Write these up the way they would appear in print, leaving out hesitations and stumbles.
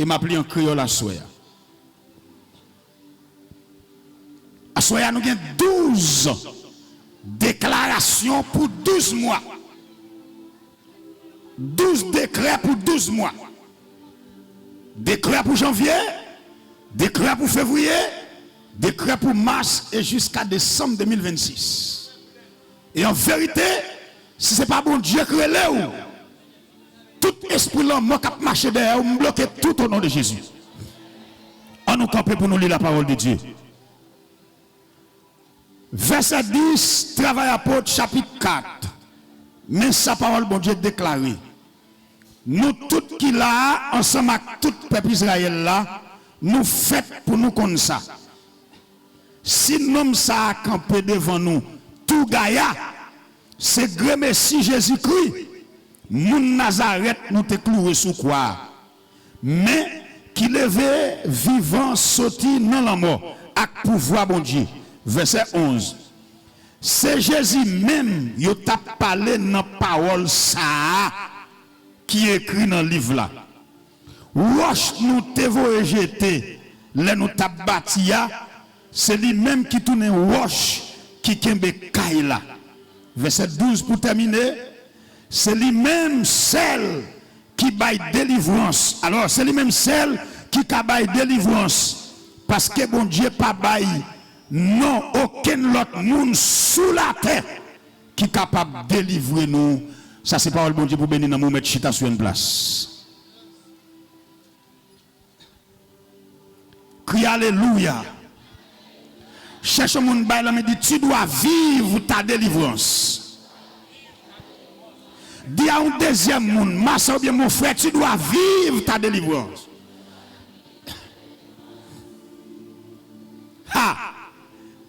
m'a appelé en créole à soya. À soya, nous avons 12 déclarations pour 12 mois. 12 décrets pour 12 mois. Décret pour janvier, décret pour février, décret pour mars et jusqu'à décembre 2026. Et en vérité, si ce n'est pas bon Dieu qui est où, tout esprit l'homme qui a marché derrière, on bloque tout au nom de Jésus. On nous campe pour nous lire la parole de Dieu. Verset 10, travail apôtre, chapitre 4. Mais sa parole, bon Dieu, déclarée. Nous tous qui là, ensemble avec tout le peuple Israël là, nous faisons pour nous comme ça. Si nous ça a campé devant nous, tout Gaïa, c'est grand Messie Jésus-Christ. Moun Nazareth nous te cloué sous quoi. Mais qui levait vivant sorti dans la mort, avec pouvoir bon Dieu. Verset 11. C'est Jésus même qui t'a parlé dans la parole ça qui est écrit dans le livre là. Roche nous te voye jeter, les nous t'a bâti, c'est lui-même qui tourne roche qui kembe kaila. Verset 12 pour terminer. C'est lui-même celle qui baille délivrance. Alors c'est lui-même celle qui baille délivrance. Parce que bon Dieu pas baille non aucun autre monde sous la terre qui est capable de délivrer nous. Ça c'est parole bon Dieu pour bénir nous mettre chita sur une place. Crie alléluia. Cherche mon bail me dit tu dois vivre ta délivrance. Dis à un deuxième monde, ma soeur bien mon frère, tu dois vivre ta délivrance. Ah,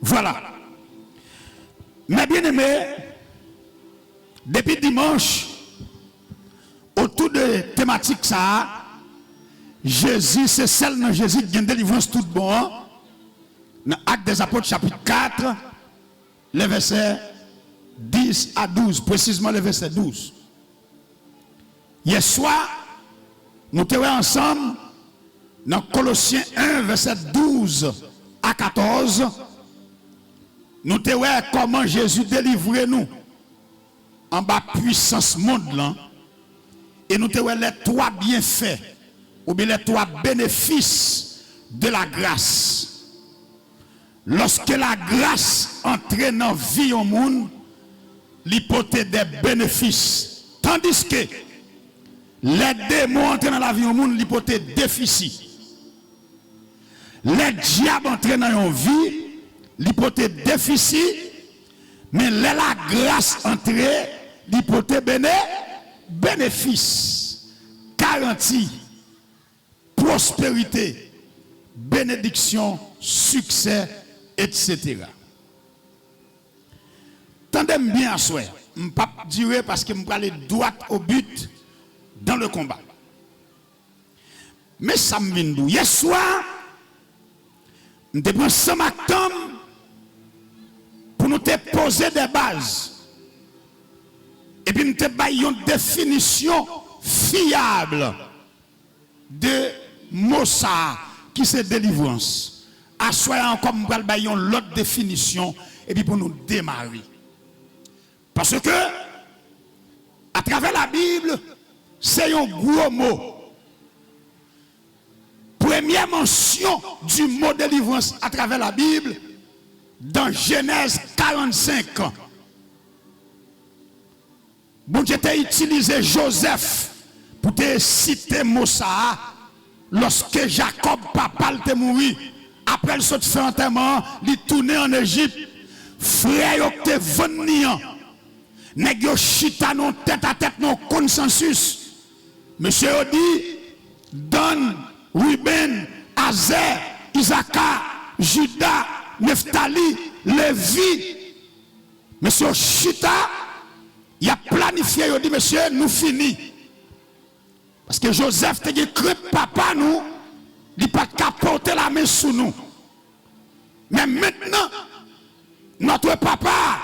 voilà. Mais bien aimé, depuis dimanche, autour de thématique ça, Jésus, c'est celle dans Jésus qui a une délivrance toute bonne. Dans Actes des Apôtres, chapitre 4, les versets 10 à 12, précisément le verset 12. Hier soir, nous étions ensemble dans Colossiens 1, verset 12 à 14. Nous étions comment Jésus délivrait nous en bas puissance monde là. Et nous étions les trois bienfaits ou bien les trois bénéfices de la grâce. Lorsque la grâce entre dans la vie au monde, l'hypothèse des bénéfices. Tandis que les démons entrent dans la vie au monde, l'hypothèse déficit. Les diables entrent dans la vie, l'hypothèse déficit. Mais la grâce entre, l'hypothèse bénéfice. Garantie, prospérité, bénédiction, succès, etc. Tendez bien à souhait. Je ne vais pas dire parce que je vais aller droit au but dans le combat. Mais ça me vient d'où? Hier soir, je prends ce matin pour nous te poser des bases. Et puis nous te baillons une définition fiable de Mossa qui c'est délivrance. À soir encore, nous baillons l'autre définition et puis pour nous démarrer. Parce que, à travers la Bible, c'est un gros mot. Première mention du mot délivrance à travers la Bible, dans Genèse 45. Bon Dieu t'a utilisé Joseph pour te citer Mossa lorsque Jacob, papa, te mourit. Après le saut de fait enterrement, il tourné en Égypte. Frère, il te venu. Nèg yo chita non tête à tête non consensus. Monsieur dit Dan, Ruben, Azer, Isaka, Juda, Nephtali, Lévi. Monsieur chita, il a planifié, il dit monsieur, nous finissons. Parce que Joseph te dit que papa nous, il n'a pas qu'à porter la main sous nous. Mais maintenant, notre papa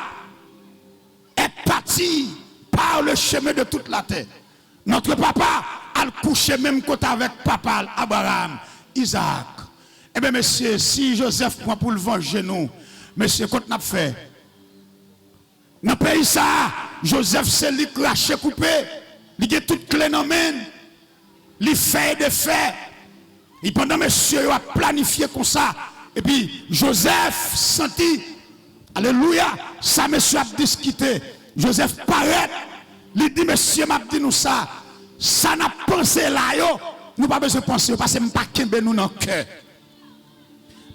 est parti par le chemin de toute la terre. Notre papa al coucher même côté avec papa Abraham, Isaac. Eh bien, monsieur, si Joseph prend pour le venger nous, monsieur, qu'est-ce qu'on a fait? Dans le pays, ça, Joseph, c'est lui craché, coupé. Il a toute clé dans la main. Il fait des faits. Et pendant monsieur a planifié comme ça. Et puis, Joseph senti, alléluia, ça, monsieur a discuté. Joseph paraît. Il dit, monsieur m'a dit nous ça. Ça n'a pensé là, yo. Nous pas besoin de penser, parce que nous pas kembe nous dans le cœur.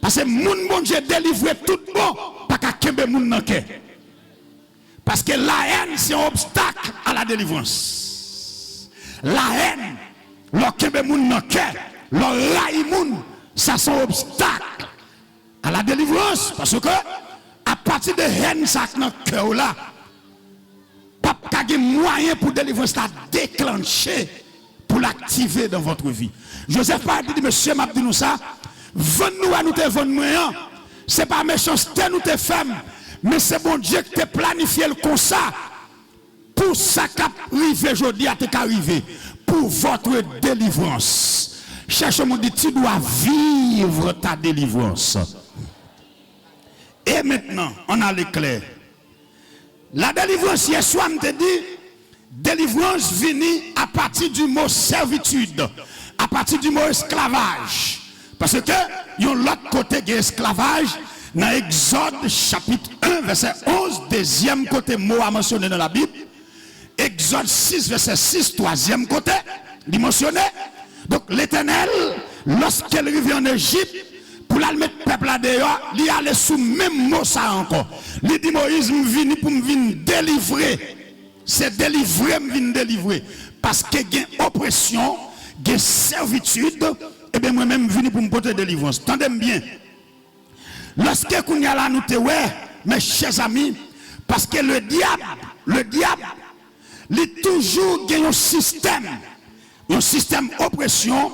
Parce que moun bon Dieu délivré tout bon, pas qu'à kembe moun dans le cœur. Parce que la haine, c'est un obstacle à la délivrance. La haine, leur kembe moun dans le cœur, leur raï moun, ça c'est un obstacle à la délivrance. Parce que, à partir de haine, ça dans le cœur là, pas de moyen pour délivrance la déclencher, pour l'activer dans votre vie. Joseph a dit, monsieur m'a dit nous ça, venez-nous à nous te vendre, c'est pas méchanceté nous te fait, mais c'est bon Dieu qui t'a planifié comme ça, pour ça qu'arriver aujourd'hui à t'arriver, pour votre délivrance. Cherche mon dit, tu dois vivre ta délivrance. Et maintenant, on a l'éclair. La délivrance, hier soir, je te dit, délivrance vient à partir du mot servitude, à partir du mot esclavage. Parce que, il y a l'autre côté de l'esclavage, dans Exode chapitre 1, verset 11, deuxième côté mot à mentionner dans la Bible. Exode 6, verset 6, troisième côté, il mentionné. Donc l'Éternel, lorsqu'elle revient en Égypte, pour la mettre peuple là dehors, il allait sous même mot ça encore. Il dit Moïse me vient pour me venir délivrer. C'est délivrer, me venir délivrer. Parce que il y a oppression, il y a servitude, et bien moi-même venu pour me porter délivrance. Tendez bien. Lorsque nous y a là, nous te ouais, mes chers amis, parce que le diable, il est toujours un système oppression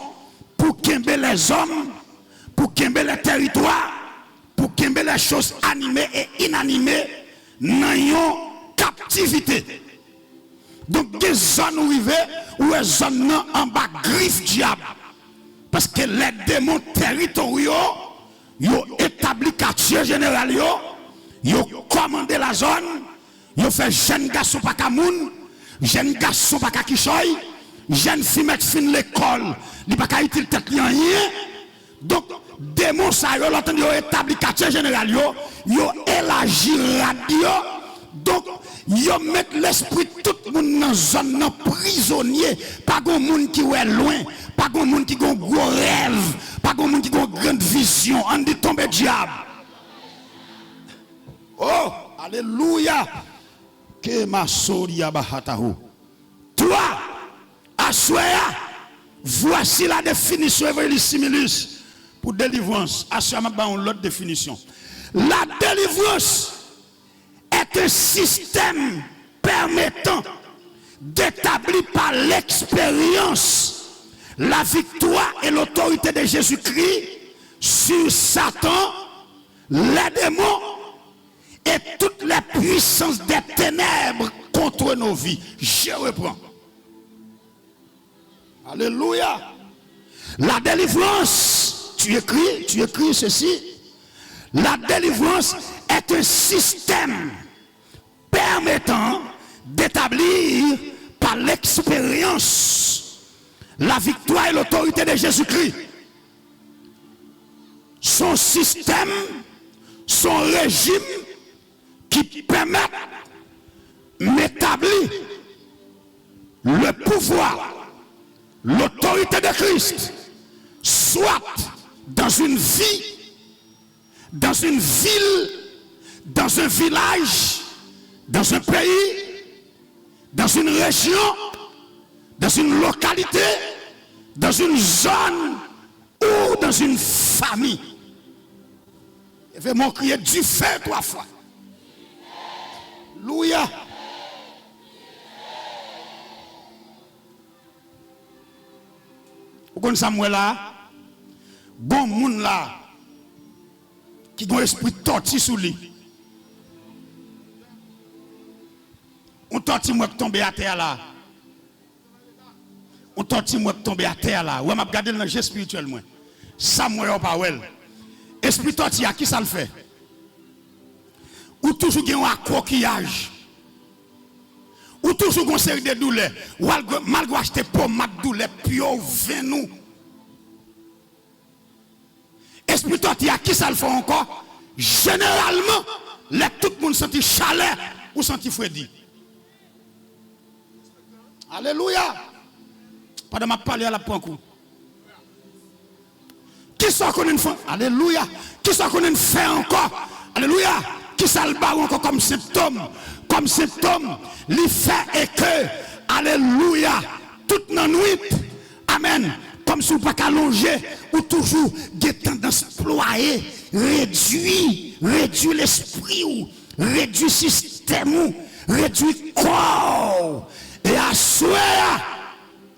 pour qu'aimer les hommes, pour qu'aimer les territoires, pour qu'aimer les choses animées et inanimées dans une captivité. Donc, des zones où les zones en bas griffe diable. Parce que les démons territoriaux, ils ont établi quartier général, ils ont commandé la zone, ils ont fait jeune garçon pas Kamoun, jeune garçon pas Kishoy, jeune fille met fin l'école, ils pas utile tête rien. Donc, démons ça, ils ont établi quartier général, ils ont élargi radio. Donc, ils mettent l'esprit de tout le monde dans la zone prisonnier. Pas de monde qui est loin, pas de monde qui a un gros rêve, pas de monde qui a une grande vision. On dit tomber diable. Oh, alléluia. Que ma soria bahatahu. Toi, Assoya, voici la définition Evelissimilus pour délivrance. Assoya m'a donné l'autre définition. La délivrance est un système permettant d'établir par l'expérience la victoire et l'autorité de Jésus-Christ sur Satan, les démons et toutes les puissances des ténèbres contre nos vies. Je reprends. Alléluia. La délivrance, tu écris ceci. La délivrance est un système permettant d'établir par l'expérience la victoire et l'autorité de Jésus-Christ. Son système, son régime qui permet d'établir le pouvoir, l'autorité de Christ, soit dans une vie, dans une ville, dans un village, dans un pays, dans une région, dans une localité, dans une zone ou dans une famille. Il fait mon crier du feu 3 fois. Alléluia. Vous connaissez Samuel là? Bon monde là qui a un esprit torti sous lui. On torti moi qui tombe à terre là. on tenti moi tomber à terre là. Ouais, m'a regarder dans le jeu spirituel moi. Ça moi pas ouais. Esprit tortilla qui ça le fait? Ou toujours gen un coquillage. Ou toujours une série de douleurs. Ou malgré acheter pomme mat douleur pio vin nous. Esprit tortilla qui ça le fait encore? Généralement, tout le monde senti chaleur ou senti froidi. Alléluia. Pendant ma parler à la point coup. Qui soit qu'on une fait? Alléluia. Qui soit qu'on une fait encore? Alléluia. Qui ça le bat encore comme symptôme? Comme symptôme, il fait et que, alléluia, toute la nuit, amen, comme si vous ne pouvez pas allonger, ou toujours des tendances ployer, réduire l'esprit, réduire le système, réduire le corps, et assurer,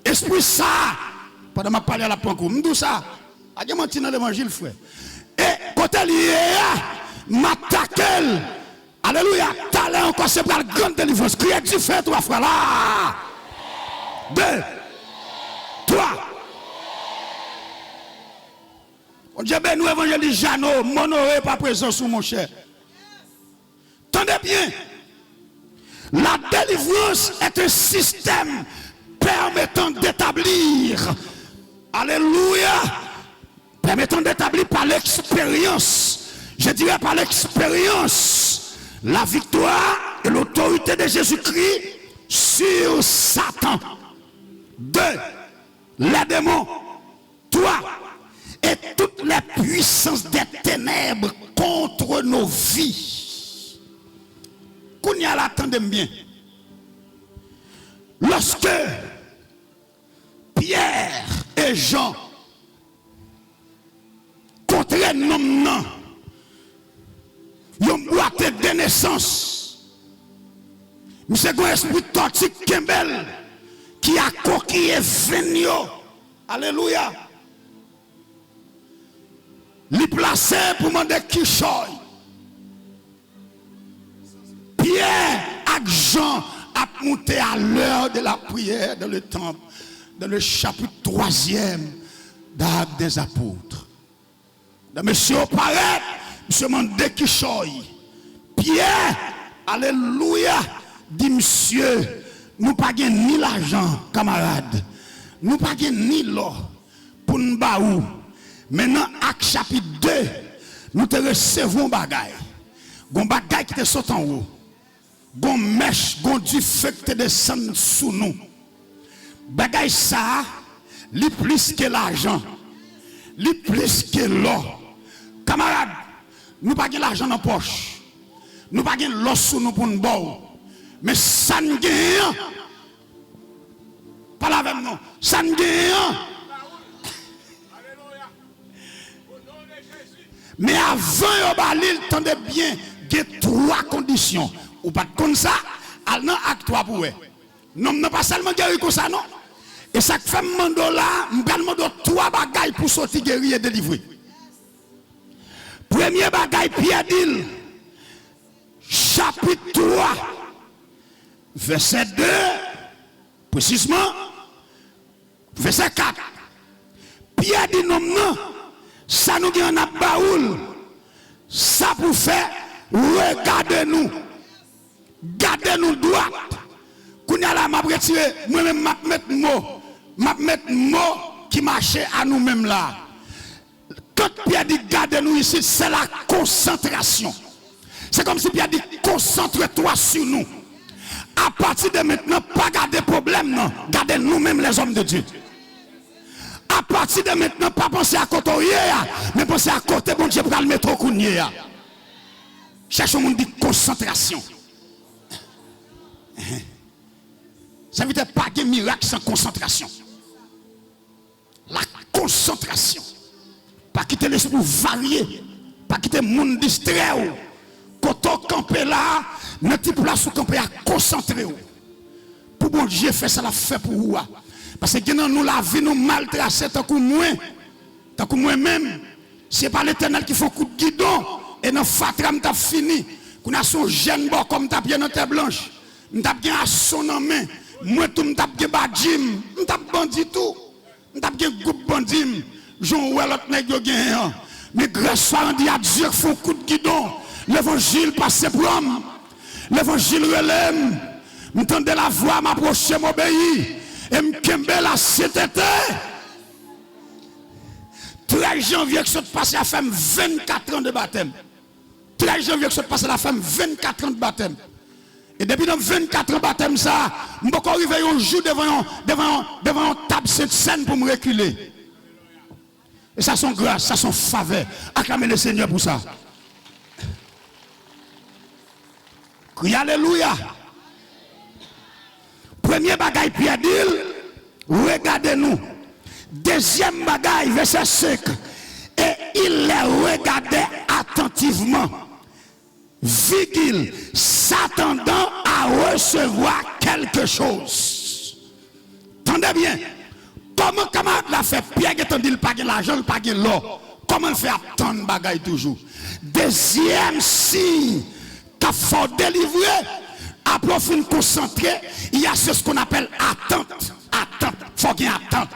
esprit ça, pendant que je parle à la pankou, je dis ça, je dis dans l'évangile, frère, et quand elle y est, m'attaque. Alléluia. Talent encore, c'est pour la grande délivrance. Criez du feu, trois frères là. 2, 3. On dit, ben nous, évangéliste Jeannot, mon oreille pas présent sous mon cher. Tendez bien. La délivrance est un système permettant d'établir. Alléluia. Permettant d'établir par l'expérience. Je dirais par l'expérience. La victoire et l'autorité de Jésus-Christ sur Satan. 2. Les démons. 3. Et toutes les puissances des ténèbres contre nos vies. Qu'on y a l'attendez bien. Lorsque Pierre et Jean contre non. Yon boite de naissance. Monsieur un esprit toxique Kembel qui a coquillé Venio. Alléluia. Li placé pour demander qui choy. Pierre et Jean a monté à l'heure de la prière dans le temple, dans le chapitre 3e d'Actes des Apôtres. Dans monsieur paraît. Monsieur Mandé qui choy. Pierre, alléluia, dit monsieur, nous pas ni l'argent, camarade. Nous pas ni l'or pour nous baou. Maintenant, acte chapitre 2, nous te recevons bagay. Gon bagay qui te saute en haut. Gon mèche, gon du feu qui te descend sous nous. Bagay ça, li plus que l'argent. Li plus que l'or. Camarade, nous pas de l'argent dans la poche. Nous pas de l'os sous nous pour nous boire. Mais ça ne gagne. Pas la même non. Ça ne gagne. Mais avant de balil, tendez bien, il y a 3 conditions. Ou pas comme ça, al nan acte 3 pour eux. Non, non pas seulement guérir comme ça, non. Et ça fait mando là, m'bel 3 bagailles pour sortir guérir et délivrer. Premier bagaille, Pierre dit, chapitre 3, verset 2, précisément, verset 4. Pierre dit, non, non, ça nous dit en a baoul, ça pour faire, regardez-nous, gardez-nous droite. Quand on a m'a retiré, moi-même, m'a mettre mot qui marchait à nous-mêmes là. Quand Pierre dit gardez-nous ici, c'est la concentration. C'est comme si Pierre dit concentre-toi sur nous. À partir de maintenant, pas garder problème, non. Gardez nous-mêmes les hommes de Dieu. À partir de maintenant, pas penser à côté, mais penser à côté, bon Dieu, pour le mettre au cournier. Cherchez un monde dit concentration. Ça veut dire pas de miracle sans concentration. La concentration. Pas quitter l'esprit varié, pas quitter le monde distrait. Quand on campe là, notre place où camper à concentrer. Pour bon Dieu fait ça, la fait pour vous. Parce que nous la vie nous maltracer tant que moi-même. C'est pas l'Éternel qui fait un coup de guidon et dans fatram t'as fini. Qu'on a son jeune bord comme t'as bien dans terre blanche, t'as bien à son main. moi tout m'tap gen badjim, m'tap bandit tout. M'tap gen groupe bandit, j'on ouais l'autre nèg yo gen. Mais grâce à dit à Dieu font coup de guidon. L'évangile passe pour homme. L'évangile relève. M'entendez la voix, m'approcher, m'obéir. Et m'kembe la CTT. 13 janvier que ça passe à femme 24 ans de baptême. 13 janvier que ça passe à la femme 24 ans de baptême. Et depuis dans 24 ans de baptême, ça, je peux arriver un jour devant une table cette scène pour me reculer. Et ça son grâce, ça son faveur. Acclamez le Seigneur pour ça. Crie alléluia. Premier bagaille Pierre dit, regardez-nous. Deuxième bagaille, verset 5. Et il les regardait attentivement, vigile, s'attendant à recevoir quelque chose. Tendez bien. Comment camarade l'a fait? Pierre qui dit pas l'argent, pas l'or. Comment il fait attendre bagaille toujours? Deuxième signe qu'il faut délivrer, après fin concentrer, il y a ce qu'on appelle attente. Attente. Il faut qu'il y ait attente.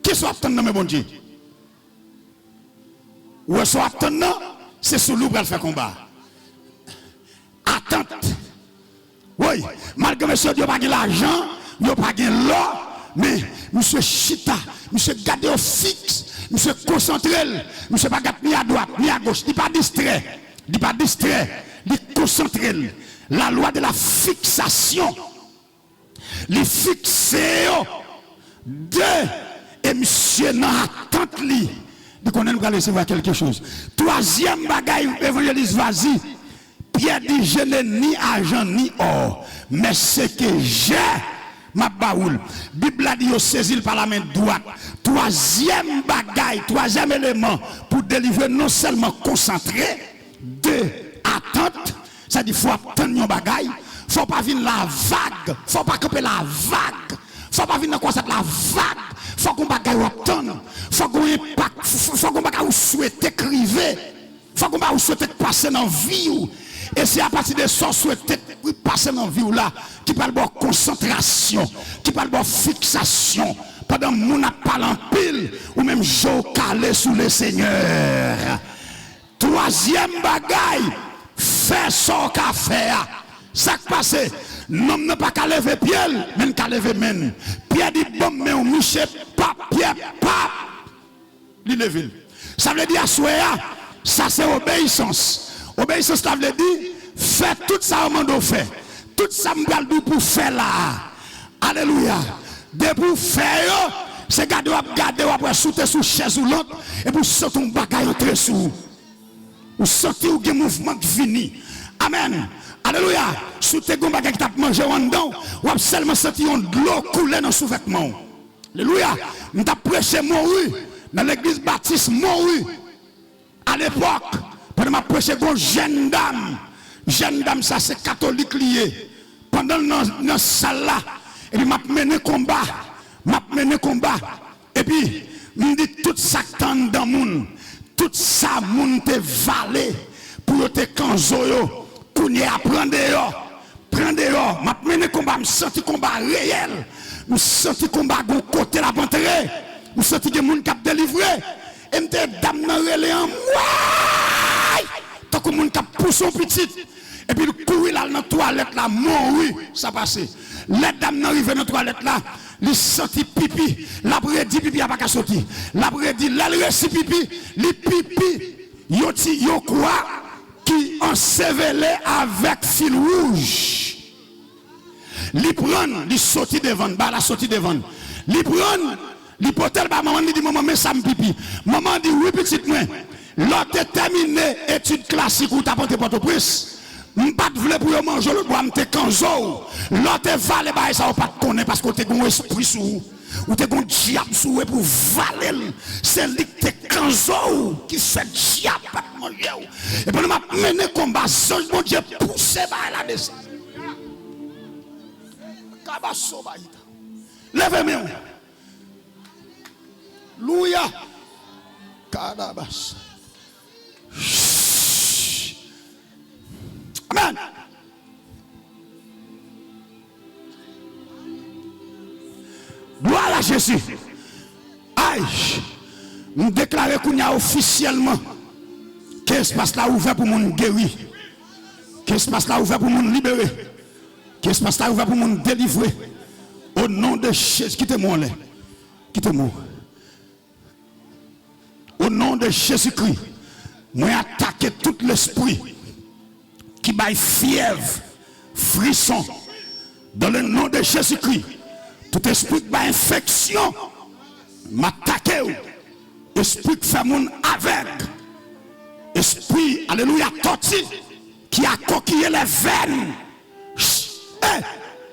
Qui soit attendant, mes bon Dieu? Ou soit attendant, c'est sous l'ouvre qu'elle fait combat. Attente. Oui, malgré monsieur Dieu n'a pas l'argent, il n'a pas l'or, mais monsieur Chita, monsieur garde au fixe, monsieur concentré, monsieur pas garde ni à droite, ni à gauche, il n'est pas distrait, il n'est pas distrait, il est concentré. La loi de la fixation, les fixer de et monsieur n'a attente li. Donc on va recevoir quelque chose. Troisième bagaille, évangéliste vas-y. Pierre dit, je n'ai ni argent ni or, mais ce que j'ai, ma baoule. Bible a dit, on saisit par la main droite. Troisième bagaille, troisième élément pour délivrer non seulement concentré, de attente, ça dit, il faut attendre nos bagailles, il ne faut pas venir la vague, il ne faut pas camper la vague, il ne faut pas venir dans la vague, il faut qu'on bagaille attendre, il faut qu'on impact, il faut qu'on bagaille souhaiter criver, il faut qu'on bagaille souhaiter passer dans la vie. Et c'est à partir de ça souhaiter passer dans la vie là, qui parle de concentration, qui parle de fixation, pendant que nous n'a pas en pile, ou même je calé sous le Seigneur. Troisième bagaille, faire son café. Ça qui passe, l'homme n'a pas qu'à lever pied, mais qu'à lever main. Pierre dit bon, mais on mouche pas, Pierre, pas. Il lève. Ça veut dire, ça c'est obéissance. Obéissance, ça veut dire, faire tout ça au monde fait. Tout ça, je vais pour faire là. Alléluia. De pour faire, c'est garder, après sauter sous chaise ou l'autre, et pour sauter un bagage entre sous. Ou sortir ou un mouvement qui finit. Amen. Alléluia. Sous tes gombages qui t'a mangé en dedans, ou seulement senti de l'eau couler dans sous-vêtement. Alléluia. Nous t'as prêché Moru dans l'église baptiste Moru. À l'époque, pendant ma prêché une jeune dame. Jeune dame, ça c'est catholique lié. Pendant dans salle là, et puis m'a mené combat. Et puis, me dit tout ça tant dans monde. Tout ça, moun te valé pour te kanzo pour n'y apprendre prendre m'a mené combat, me senti combat réel, me senti combat gon côté la pantere, me senti que moun cap délivré et me dame nan relé en moi tant que moun cap pousse son petit et puis le courir là dans toilette là mourir ça passé les dames nan arrivé dans toilette là il senti pipi, l'après dit pipi a pas qu'à sortir. L'après dit l'aile reçu pipi, les pipi, yo quoi qui ensevelé avec fil rouge. Li prend, li sorti devant, bah la sortie devant. Li prend, li potel bah maman dit maman mais ça me pipi. Maman dit oui petite moi. L'autre terminé étude classique ou t'as porté Port-au-Prince. M'pas de vle pour manger le bois m'te kanzo. L'autre vale ba ça pas connaître parce que t'es gon esprit sous ou t'es gon diable sous pour valer. C'est lui te kanzo qui fait diable pas manger. Et pendant m'a mené combat songe mon Dieu pousser ba la descente. Kabaso ba ita. Levez-moi. Louia. Kadabas. Amen. Jésus. Aïe, nous déclarons qu'on y a officiellement que l'espace là ouvert pour nous guérir, que l'espace là ouvert pour nous libérer, que l'espace là ouvert pour nous délivrer. Au nom de Jésus, quittez-moi là, quittez-moi. Au nom de Jésus-Christ, moi attaquer tout l'esprit qui baille fièvre, frisson, dans le nom de Jésus-Christ. Tout esprit qui baille infection, m'attaquer. Esprit qui fait mon aveugle. Esprit, alléluia, torti, qui a coquillé les veines.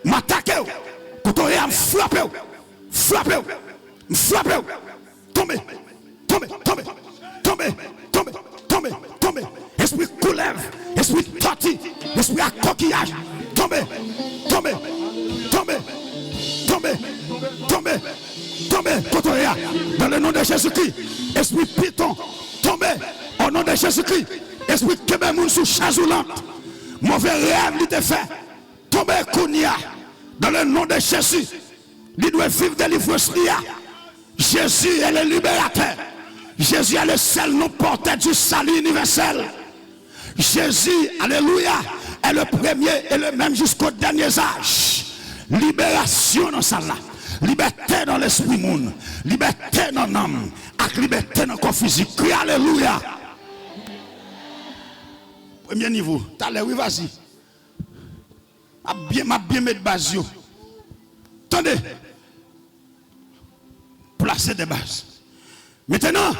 M'attaquer. Quand on est frappé, frappé, frappé, tombez, tombez, tombez, tombez, tombez, tombez, tombez. Esprit coulève, esprit torti, esprit à coquillage, tombez, tombez, tombez, tombez, tombez, tombez, quand on est dans le nom de Jésus-Christ. Esprit piton, tombez, au nom de Jésus-Christ. Esprit kébémoun sous chazoulante, mauvais rêve, il te fait, tombez, kounia. Dans le nom de Jésus, il doit vivre délivrance. Jésus est le libérateur. Jésus est le seul nom porteur du salut universel. Jésus, alléluia, est le premier et le même jusqu'au dernier âge. Libération dans ça là. Liberté dans l'esprit monde. Liberté dans l'âme. Et liberté dans le corps physique. Crie alléluia. Premier niveau. T'as l'air, oui, vas-y. M'a bien mettre base. Attendez. Placer des bases. Maintenant,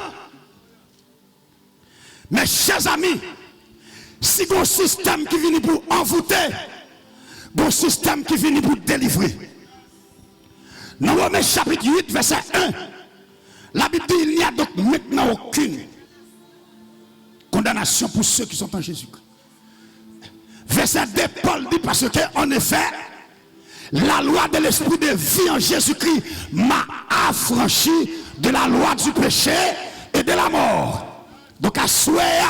mes chers amis, si un système qui vient pour envoûter, un système qui vient pour délivrer. Dans Romains chapitre 8, verset 1, la Bible dit il n'y a donc maintenant aucune condamnation pour ceux qui sont en Jésus-Christ. Verset 2, Paul dit parce que, en effet, la loi de l'esprit de vie en Jésus-Christ m'a affranchi de la loi du péché et de la mort. Donc, à souhait,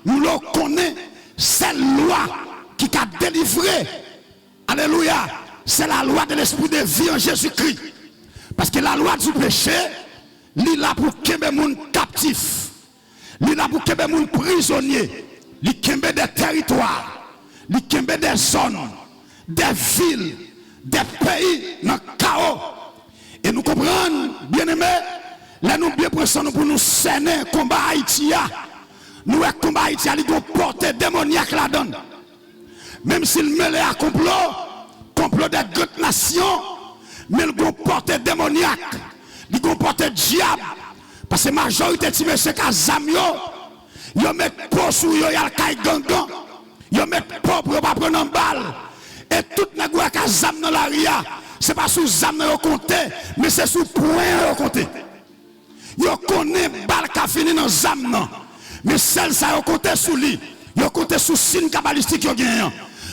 nous le connaissons, cette loi qui a délivré. Alléluia. C'est la loi de l'esprit de vie en Jésus-Christ. Parce que la loi du péché, il est là pour qu'il y ait des gens captifs. Il est là pour qu'il y ait des gens prisonniers. Il y ait des territoires. Il y a des zones, des villes, des pays dans le chaos. Et nous comprenons, bien aimés, là nous bien prenons pour nous cerner le combat Haïti. Nous, le combat Haïti, il y a une portée démoniaque là-dedans. Même s'il mêle à complot des grandes nations, mais il y a une portée démoniaque. Il y a une portée diable. Parce que la majorité de ces gens qui ils mettent pas sur eux, ils ont gangan. Ils mettent pas pour pas prendre en balle. Et tout le monde qui a zam dans la ria, ce n'est pas sous zam dans le compte, mais c'est sous point dans le compte. Ils connaissent balle qui a fini dans zam. Mais celle ça, ils comptent sous lui. Ils comptent sous signe kabbalistique,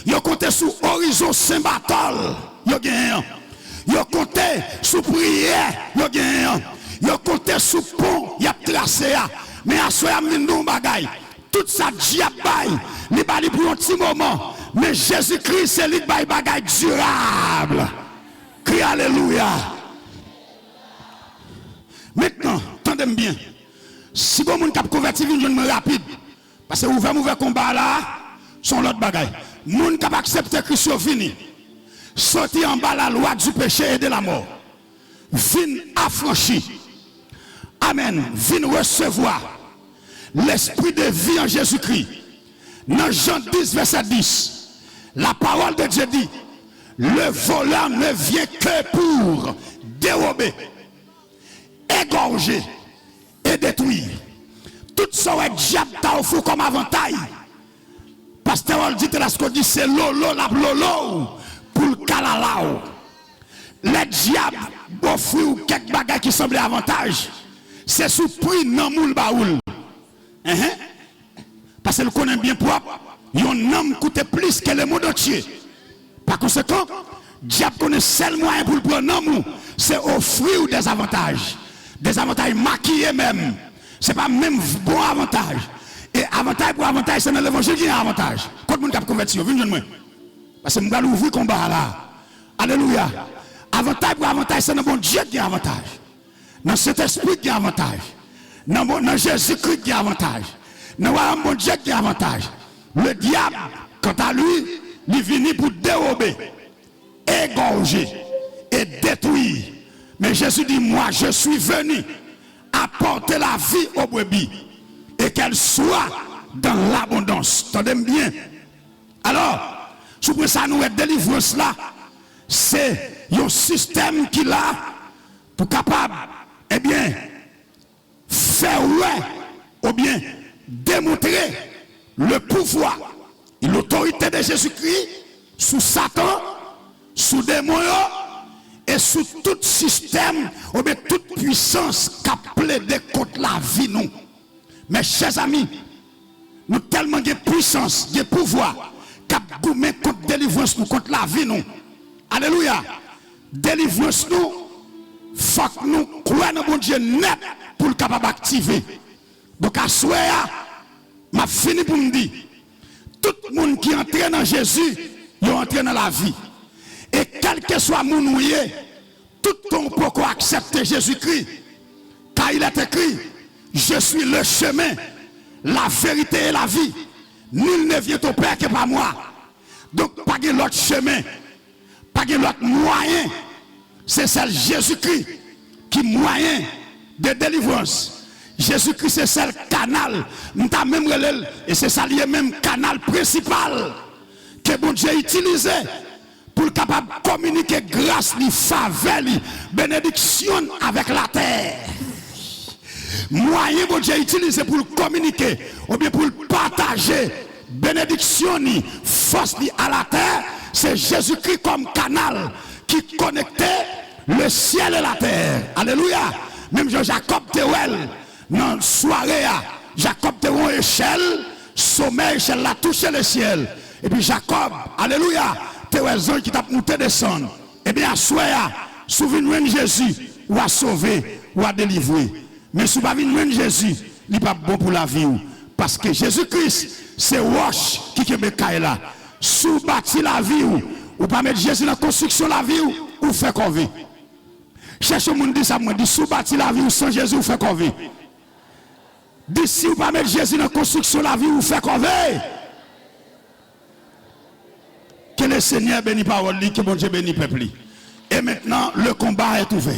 ils comptent sous horizon Saint-Barthol, ils comptent sous prière, ils comptent sous pont, ils ont tracé. Mais à ce moment, tout ça diable, il va pour un petit moment. Mais Jésus-Christ, c'est lui qui va bagaille durable. Crie alléluia. Maintenant, tendez bien. Si vous avez converti, vous êtes rapide. Parce que vous avez ouvert combat là, sont l'autre bagaille. Moun qui accepté Christ fini. Sorti en bas la loi du péché et de la mort. Vin affranchi. Amen. Vin recevoir l'esprit de vie en Jésus-Christ. Dans Jean 10, verset 10, la parole de Dieu dit, le voleur ne vient que pour dérober, égorger et détruire. Tout ça est diable fou comme avantage. Pasteur dit dit c'est lolo la lolo pour le calalao. Les diables offrent quelques bagages qui semblent avantage. C'est sous prix non moule baoul. Parce qu'elle connaît bien propre, un homme coûte plus que le monde entier. Par conséquent, diable connaît seul moyen pour le prendre homme, c'est offrir des avantages. Des avantages maquillés même. Ce n'est pas même bon avantage. Et avantage pour avantage, c'est dans l'évangile qui a un avantage. Quand le monde a converti, venez moi. Parce que je vais ouvrir le combat là. Alléluia. Avantage pour avantage, c'est dans bon Dieu qui a avantage. Dans cet esprit qui a avantage. Dans Jésus-Christ qui a avantage. Dans bon Dieu qui a avantage. Le diable, quant à lui, il vient pour dérober, égorger et détruire. Mais Jésus dit, moi je suis venu apporter la vie aux brebis et qu'elle soit dans l'abondance. Entendez bien. Alors, sous ça nous est délivrance là, c'est un système qui l'a pour capable, eh bien, faire ouais, ou bien démontrer le pouvoir et l'autorité de Jésus-Christ sous Satan, sous démons et sous tout système ou bien toute puissance qui a plaidé contre la vie nous. Mes chers amis, nous tellement de puissance, de pouvoir qui a goumé contre délivrance nous, contre la vie nous. Alléluia. Délivrance nous, faut que nous croyons dans mon Dieu net pour le capable d'activer. Donc à soir, m'a fini pour me dire, tout le monde qui entre dans Jésus, il entre dans la vie. Et quel que soit mon noué, tout le monde peut accepter Jésus-Christ. Car il est écrit, je suis le chemin, la vérité et la vie. Nul ne vient au Père que par moi. Donc pas de l'autre chemin, pas de l'autre moyen. C'est celle Jésus-Christ qui moyen de délivrance. Jésus-Christ c'est celle canal. Et c'est ça le même canal principal que bon Dieu utilisé pour le capable de communiquer grâce, faveur, bénédiction avec la terre. Moyen bon Dieu utilisé pour le communiquer ou bien pour le partager bénédiction, force à la terre, c'est Jésus-Christ comme canal qui connectait le ciel et la terre. Alléluia. Même Jacob Théouel, dans la soirée, Jacob Théouel échelle, sommet, échelle, a touché le ciel. Et puis Jacob, alléluia, Théouel qui t'a monté descendre. Et bien, à soir, souvenez-vous Jésus, ou à sauver, ou à délivrer. Mais si vous ne Jésus, il n'est pas bon pour la vie. Parce que Jésus-Christ, c'est roche qui est là. Sous bâti la vie, ou pas mettre Jésus dans la construction de la vie, ou fait qu'on vit. Cherchez au monde dit ça, moi, dit sous bâti la vie, ou sans Jésus, ou fait qu'on vit. D'ici, ou pas mettre Jésus dans la construction de la vie, ou fait qu'on vit. Que le Seigneur bénisse parole, que bon Dieu bénisse peuple. Et maintenant, le combat est ouvert.